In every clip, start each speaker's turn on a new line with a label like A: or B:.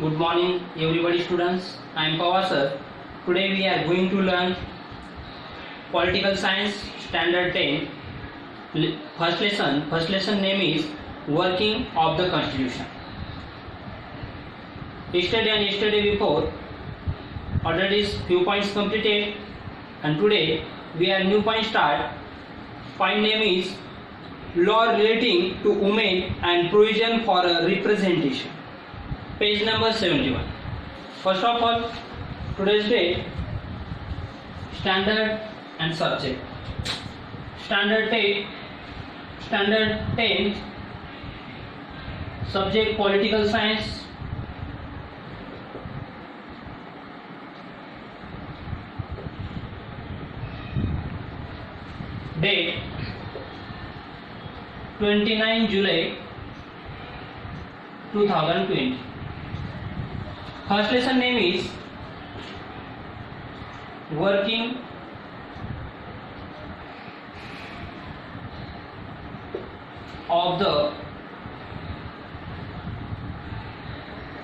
A: Good morning everybody students. I am Pawar sir. Today we are going to learn Political Science Standard 10. First lesson name is Working of the Constitution. Yesterday before already few points completed, and today we are new point start. Point name is Law relating to women and provision for a representation. Page number 71. First of all, today's date, standard and subject. Standard 10, subject political science. Date 29 July 2020. First lesson name is Working of the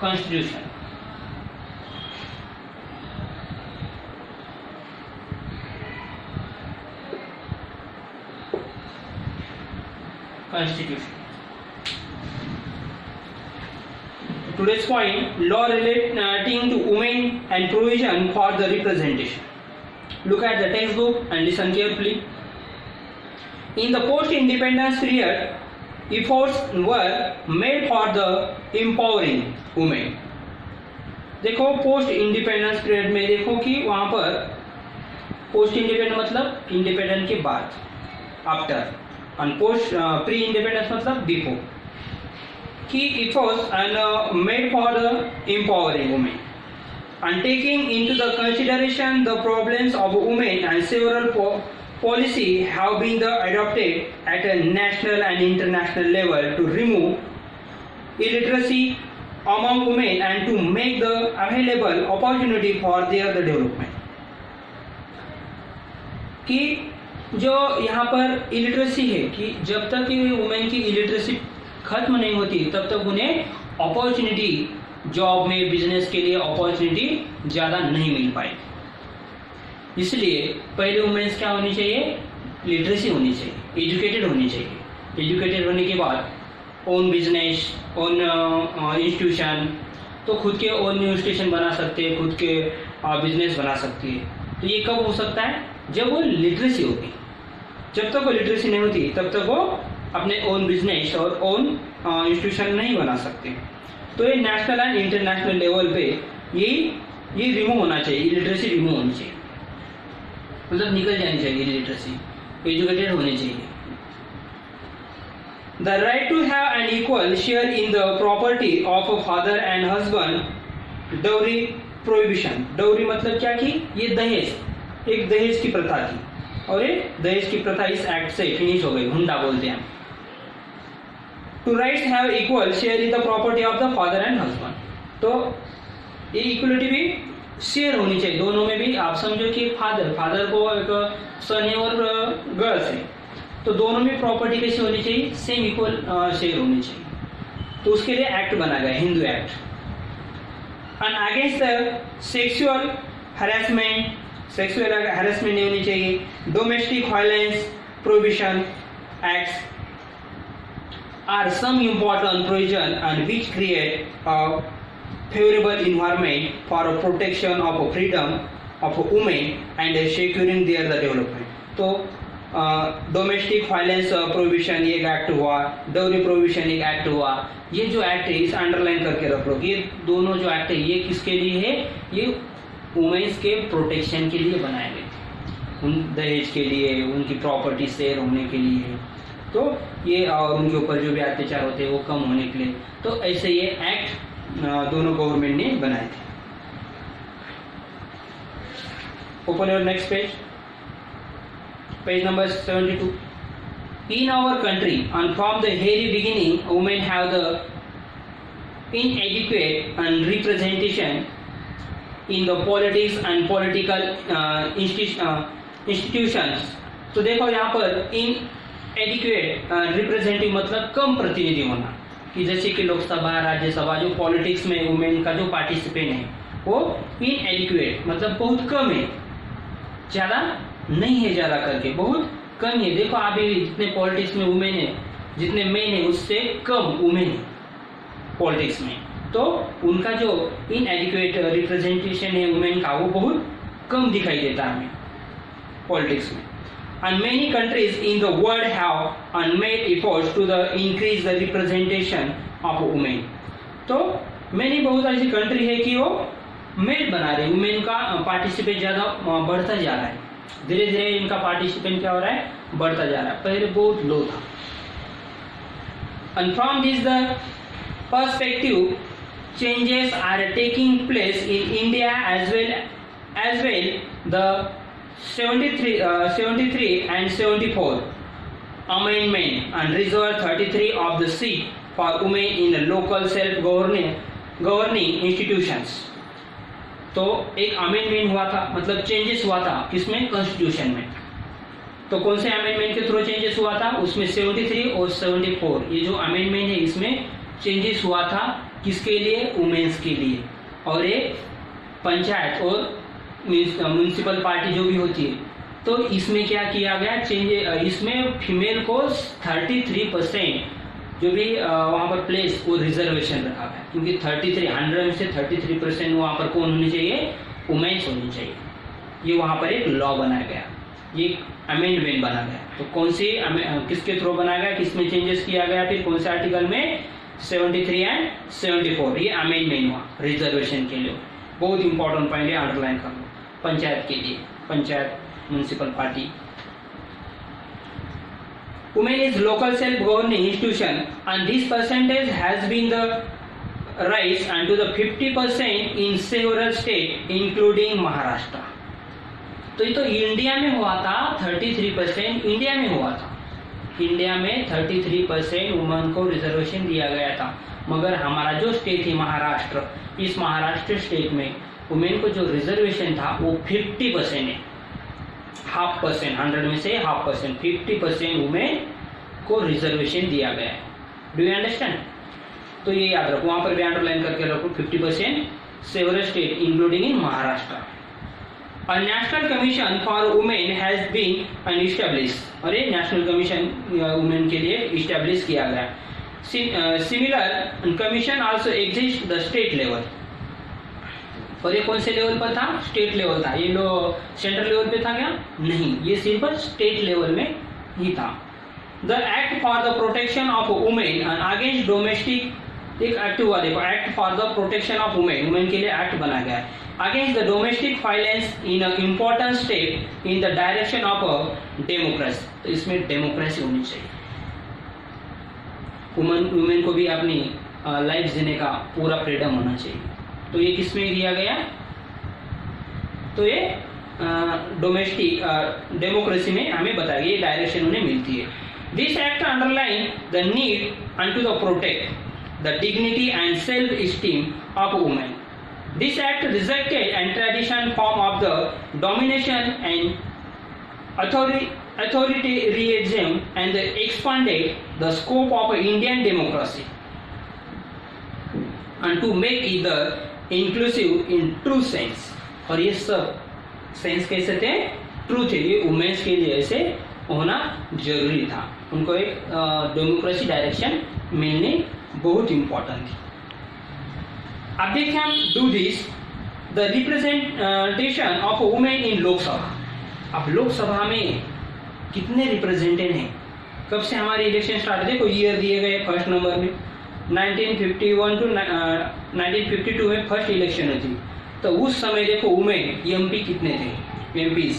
A: Constitution. Today's point, law relating to women and provision for the representation. Look at the textbook and listen carefully. In the post-independence period, efforts were made for the empowering women. देखो post independence period में देखो कि वहां पर post independent मतलब independent के बाद, after, and post pre independence मतलब before, key efforts and made for the empowering women and taking into the consideration the problems of women, and several policy have been adopted at a national and international level to remove illiteracy among women and to make the available opportunity for their development. कि जो यहाँ पर illiteracy है कि जब तक women की illiteracy खत्म नहीं होती तब तक उन्हें अपॉर्चुनिटी, जॉब में, बिजनेस के लिए अपॉर्चुनिटी ज़्यादा नहीं मिल पाएगी. इसलिए पहले वुमेन्स क्या होनी चाहिए? लिटरेसी होनी चाहिए, एजुकेटेड होनी चाहिए. एजुकेटेड होने के बाद ओन बिजनेस, ओन इंस्टीट्यूशन, तो खुद के ओन न्यूज स्टेशन बना सकते हैं, खुद के बिजनेस बना सकती है. तो ये कब हो सकता है? जब वो लिटरेसी होगी. जब तक वो लिटरेसी नहीं होती तब तक वो अपने ओन बिजनेस और ओन इंस्टीट्यूशन नहीं बना सकते. तो ये नेशनल एंड इंटरनेशनल लेवल पे ये रिमूव होना चाहिए, इलिटरेसी रिमूव होनी चाहिए, मतलब निकल जानी चाहिए इलिटरेसी, एजुकेटेड होनी चाहिए. The right to have an equal share in the property of a father and husband. Dowry prohibition. Dowry मतलब क्या कि ये दहेज, एक दहेज की प्रथा थी, और ये दहेज की प्रथा इस एक्ट से फिनिश हो गई, हुंडा बोलते हैं. To rights have equal share in the property of the father and husband. तो ये इक्वलिटी भी शेयर होनी चाहिए दोनों में भी. आप समझो कि फादर को एक सन है और गर्ल्स है, तो दोनों में प्रॉपर्टी कैसी होनी चाहिए? सेम इक्वल शेयर होनी चाहिए. तो उसके लिए एक्ट बना गया, Hindu act. And against the sexual harassment नहीं होनी चाहिए. Domestic violence prohibition acts are some important provision and which create a favorable environment for a protection of a freedom of a women and securing their development. तो domestic violence prohibition एक act हुआ, dowry prohibition एक act हुआ. ये जो act है इस underline करके रख लो. ये दोनों जो एक्ट है ये किसके लिए है? ये वुमेन्स के प्रोटेक्शन के लिए बनाए गए थे, उन दहेज के लिए, उनकी प्रॉपर्टी शेयर होने के लिए. तो ये और उनके ऊपर जो भी अत्याचार होते हैं वो कम होने के लिए. तो ऐसे ये एक्ट दोनों गवर्नमेंट ने बनाए थे. Open your next page number 72. In our country, and from the very beginning, women have the inadequate and representation in the politics and political institutions. तो देखो यहाँ पर इन एडिक्वेट रिप्रेजेंटेटिव मतलब कम प्रतिनिधि होना, कि जैसे कि लोकसभा, राज्यसभा, जो पॉलिटिक्स में वुमेन का जो पार्टिसिपेट है वो इनएडिक्वेट, मतलब बहुत कम है, ज़्यादा नहीं है, ज़्यादा करके बहुत कम है। देखो अभी जितने पॉलिटिक्स में वुमेन है, जितने मेन है उससे कम वुमेन है पॉलिटिक्स में, तो उनका जो इनएडिक्वेट रिप्रेजेंटेशन है वुमेन का वो बहुत कम दिखाई देता है हमें पॉलिटिक्स में। And many countries in the world have unmade efforts to increase the representation of women. तो मैंने बहुत ऐसी कंट्री है कि वो मेड बना रहे, वुमेन का पार्टिसिपेट ज़्यादा बढ़ता जा रहा है, धीरे धीरे इनका पार्टिसिपेट क्या हो रहा है, बढ़ता जा रहा है, पहले बहुत लो था। And from this the perspective changes are taking place in India as well the 73 and 74 amendment and reserve 33 of the seat for women in the local self-governing institutions। तो एक अमेंडमेंट हुआ था, मतलब चेंजेस हुआ था किसमें, कॉन्स्टिट्यूशन में। तो कौन से अमेंडमेंट के थ्रू चेंजेस हुआ था, उसमें 73 और 74 ये जो अमेंडमेंट है इसमें चेंजेस हुआ था, किसके लिए, वुमेन्स के लिए। और एक पंचायत और म्यूनिसिपल पार्टी जो भी होती है, तो इसमें क्या किया गया, चेंज, इसमें फीमेल को 33% जो भी वहाँ पर प्लेस वो रिजर्वेशन रखा गया, क्योंकि 100 में से 33% वहाँ पर कौन होनी चाहिए, वुमेन्स होनी चाहिए। ये वहाँ पर एक लॉ बनाया गया, ये अमेंडमेंट बना गया। तो कौन सी किसके थ्रू बनाया गया, किसमें चेंजेस किया गया, फिर कौन से आर्टिकल में, 73 एंड 74 ये अमेंडमेंट हुआ रिजर्वेशन के लिए। बहुत इंपॉर्टेंट पॉइंट है, अंडरलाइन कर लो, पंचायत के लिए, panchayat municipal party. Women is local self-governing institution and this percentage has been the rise and to the 50% in several states including Maharashtra. तो ये तो इंडिया में हुआ था 33%, इंडिया में हुआ था, इंडिया में 33% वुमेन को रिजर्वेशन दिया गया था। मगर हमारा जो स्टेट है महाराष्ट्र, इस महाराष्ट्र स्टेट में वुमेन को जो रिजर्वेशन था वो 50% है, 0.5%, 100 में से 0.5%, 50% वुमेन को रिजर्वेशन दिया गया है। Do you understand? तो ये याद रखो, वहां पर भी अंडरलाइन करके रखो 50% several state including in Maharashtra. A national commission for women has been established, और ये नेशनल कमीशन वुमेन के लिए इस्टेब्लिश किया गया। Similar commission also exist the state level, और ये कौन से लेवल पर था, स्टेट लेवल था। ये लो सेंट्रल लेवल पे था क्या, नहीं, ये सिर्फ स्टेट लेवल में ही था। The act for the protection of women and against domestic, एक एक्ट हुआ, देखो, act for the protection of women, women के लिए एक्ट बना गया है, against the domestic violence in a important step in the direction of democracy. तो इसमें डेमोक्रेसी होनी चाहिए, वुमेन को भी अपनी लाइफ जीने का पूरा फ्रीडम होना चाहिए। तो ये किसमें दिया गया, तो ये डोमेस्टिक डेमोक्रेसी में हमें बताया गया, ये डायरेक्शन उन्हें मिलती है। This act underline the need an to the protect the dignity and self esteem of women. This act rejected and tradition form of the domination and authoritarianism and expanded the scope of Indian democracy and to make it the inclusive in true sense। और ये सब sense कैसे थे, truth है, ये women's के लिए ऐसे होना जरूरी था, उनको एक डेमोक्रेसी डायरेक्शन मिलने बहुत इंपॉर्टेंट थी। अब देखिए हम do this the representation of women in Lok Sabha. अब लोकसभा में कितने रिप्रेजेंटेड हैं, कब से हमारे इलेक्शन स्टार्ट है, देखो ईयर दिए गए फर्स्ट नंबर में 1951 टू 1952 में फर्स्ट इलेक्शन हुई थी। तो उस समय देखो वुमेन एमपी कितने थे, एमपीज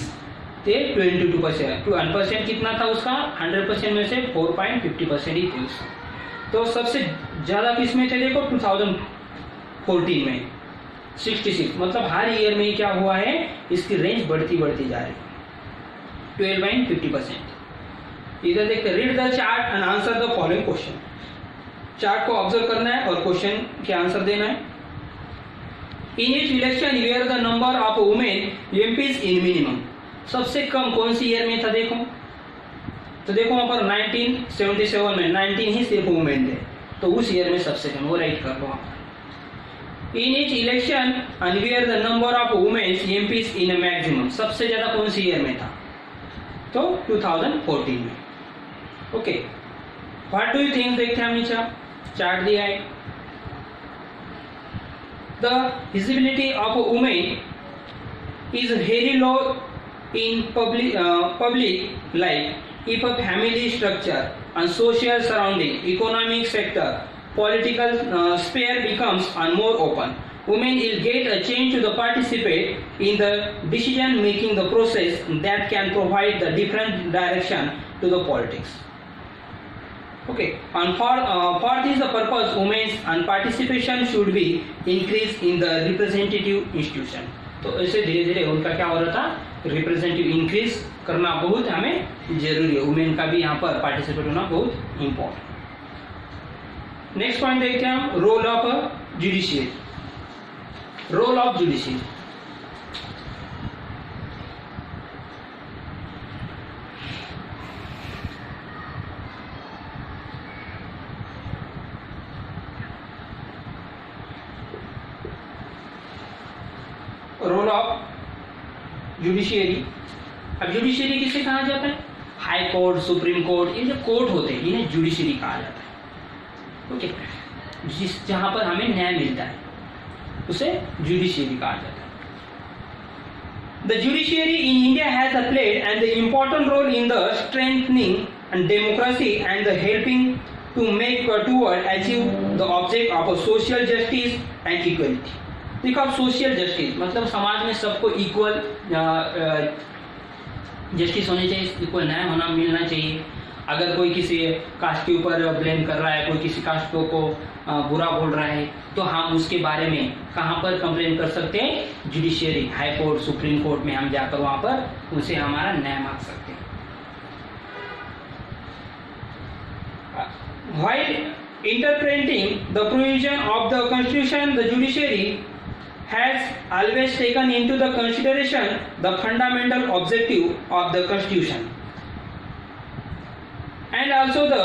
A: थे 22%, 1% कितना था उसका, 100% में से 4.50% ही थे उसका। तो सबसे ज़्यादा किस में थे, देखो 2014 में 66, मतलब हर ईयर में क्या हुआ है, इसकी रेंज बढ़ती बढ़ती जा रही है, 12.50%। इधर देखते, read the chart and answer the following question. Chart को ऑब्जर्व करना है और क्वेश्चन के आंसर देना है। In each election year the number of women MPs in minimum, सबसे कम कौन सी ईयर में था, देखो, तो देखो वहां पर 1977 में 19 ही सिर्फ वुमेन थे, तो उस ईयर में सबसे कम, वो राइट कर लो आप। इन each election and where the number of women MPs in a maximum, सबसे ज्यादा कौन सी ईयर में था? तो 2014 में। Okay, what do you think? देखते हैं हम नीचे चार्ट दिया है। The visibility of women is very low in public life if a family structure and social surrounding, economic sector, political sphere becomes more open. Women will get a chance to participate in the decision making the process that can provide the different direction to the politics. Okay, and for this the purpose women's and participation should be increased in the representative institution. तो ऐसे धीरे धीरे उनका क्या हो रहा था, representative increase करना बहुत हमें जरूरी है। वुमेन का भी यहाँ पर पार्टिसिपेट होना बहुत इंपॉर्टेंट। नेक्स्ट पॉइंट देखते हैं हम, role of judiciary. Role of judiciary, role of judiciary. अब जुडिशियरी किसे कहा जाता है? हाई कोर्ट, सुप्रीम कोर्ट, ये जो कोर्ट होते हैं इन्हें जुडिशियरी कहा जाता है। ओके, जिस जहां पर हमें न्याय मिलता है उसे जुडिशियरी कहा जाता है। The judiciary in India has played and the important role in the strengthening and democracy and the helping to make toward achieve the object of social justice and equality. देखो, अब सोशल जस्टिस मतलब समाज में सबको equal justice होनी चाहिए, equal न्याय होना मिलना चाहिए। अगर कोई किसी कास्ट के ऊपर ब्लेम कर रहा है, कोई किसी कास्ट को बुरा बोल रहा है, तो हम उसके बारे में कहाँ पर कंप्लेन कर सकते हैं? Judiciary, high court, supreme court में हम जाकर वहां पर उसे हमारा न्याय मांग सकते हैं। While interpreting the provision of the Constitution, the judiciary has always taken into the consideration the fundamental objective of the Constitution and also the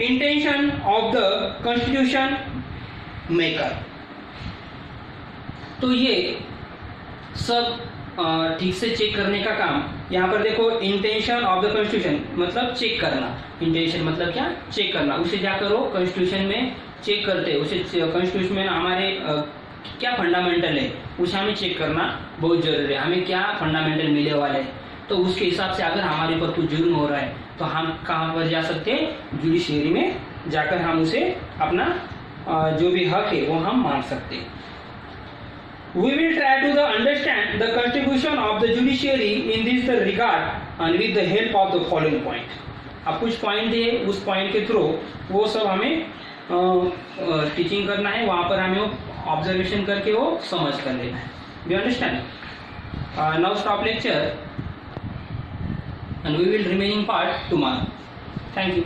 A: intention of the Constitution maker. तो ये सब ठीक से चेक करने का काम यहाँ पर देखो। इंटेंशन ऑफ द कॉन्स्टिट्यूशन मतलब चेक करना, इंटेंशन मतलब क्या? चेक करना। उसे जाकर वो कॉन्स्टिट्यूशन में चेक करते हैं, उसे कॉन्स्टिट्यूशन में हमारे क्या फंडामेंटल है उसे हमें चेक करना बहुत जरूरी है। हमें क्या फंडामेंटल मिले वाले हैं, तो उसके हिसाब से अगर हमारे ऊपर कुछ जुर्म हो रहा है तो हम कहाँ पर जा सकते हैं? जुडिशियरी में जाकर हम उसे अपना जो भी हक है वो हम मांग सकते हैं। We will try to understand the contribution of the judiciary in this regard and with the help of the following point. अब कुछ पॉइंट दिए, उस पॉइंट के थ्रू वो सब हमें टीचिंग करना है, वहाँ पर हमें ऑब्जर्वेशन करके वो समझ कर लेना है। Do you understand? Now stop lecture and we will remaining part tomorrow. Thank you.